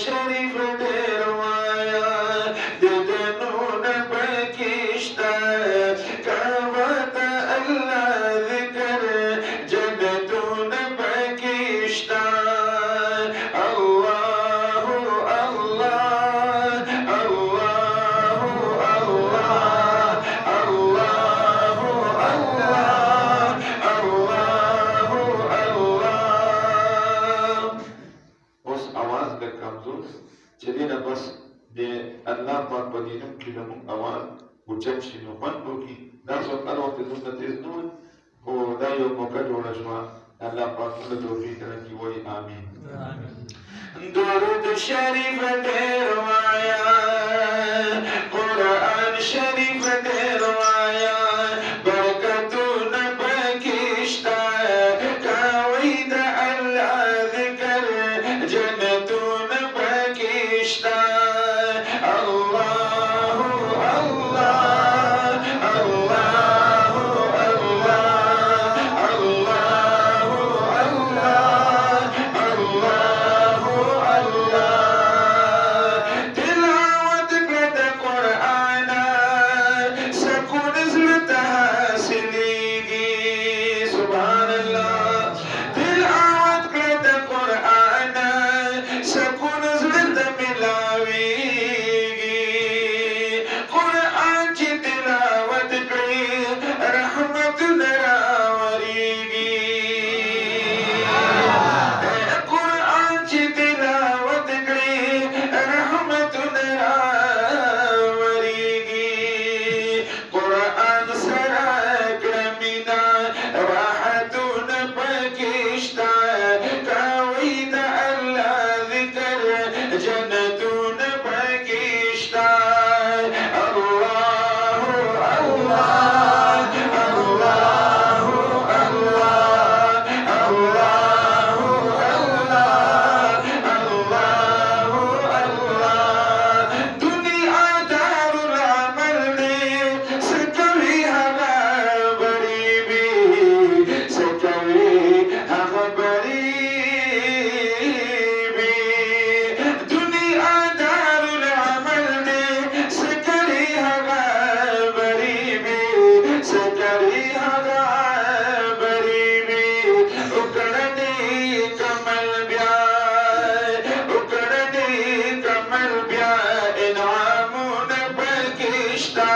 शरीफ डेरवाया दिदनून बकिश्ता कावत अल्लाह जिक्र जन्नतून बकिश्ता अल्लाहु अल्लाह अल्लाहु अल्लाह अल्लाहु अल्लाह अल्लाहु अल्लाह उस आवाज का कमजोर चलिए बस दे अल्लाह पाक बदीनम की लमु आवाज उचम शिनो मन होगी दस वक्त वक्त सुनते तेज नून हो दायो मौका जोड़ा शुआ अल्लाह पाक ने तौफीक करने की वही आमीन दुरूद शरीफ डेरवाया कुरान शरीफ डेरवाया बरकतून बकिश्ता कावैद अल्लाह जिक्र जन्नतून बकिश्ता अल्लाहु अल्लाह अल्लाहु अल्लाह अल्लाहु अल्लाह अल्लाहु अल्लाह तिलावत करत कुरान सकून ज़िलता हासिलेगी सुभान अल्लाह तिलावत करत कुरान सकून ज़िलता मिलावेगी कुरान की तिलावत करी रहमत नरावरेगी कुरान की तिलावत करी रहमत नरावरेगी कुरान सरा क्रमिना राहतून बकिश्ता कावैद अल्लाह जिक्र जन्नतून बकिश्ता अल्लाहु अल्लाह अल्लाहु अल्लाह अल्लाहु अल्लाह अल्लाहु अल्लाह दुनिया दारुल अमल ने सकवी हवा बरीबी सकवी हवा बरीबी दुनिया दारुल अमल ने सकरी हवा बरीबी सकरी हवा बरीबी उकड़ने कमल ब्या इनामून बकिश्ता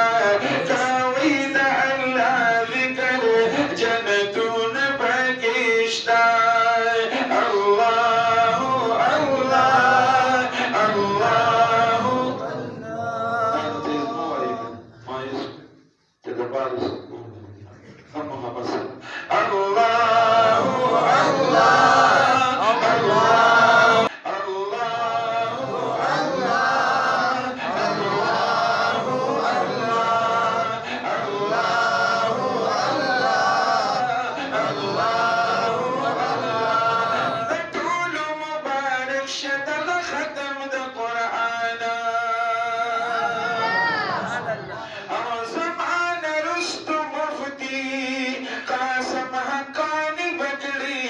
कावैद अल्लाह जिक्र जन्नतून बकिश्ता अल्लाहु अल्लाह अल्लाहु अल्लाहु अल्लाह अल्लाह अल्लाहु अल्लाह अल्लाहु अल्लाह अल्लाहु अल्लाह अल्लाहु अल्लाह तूल मुबारक शतल खत्म द कुरान ज़मान रुस्तु मुफ्ती कासम हकानी बजड़ी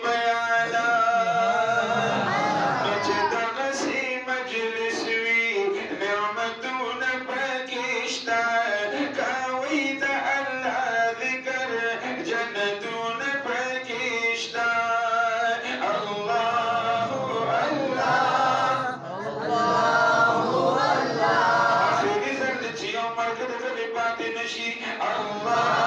बयाना मजद गसी मजलिस वी निअमतून बकिश्ता कावैद अल्लाह जिक्र जन्नतून बकिश्ता अल्लाहु अल्लाह आखिरी ज़र्द जियो मर्कद कभी बात नशी अल्लाह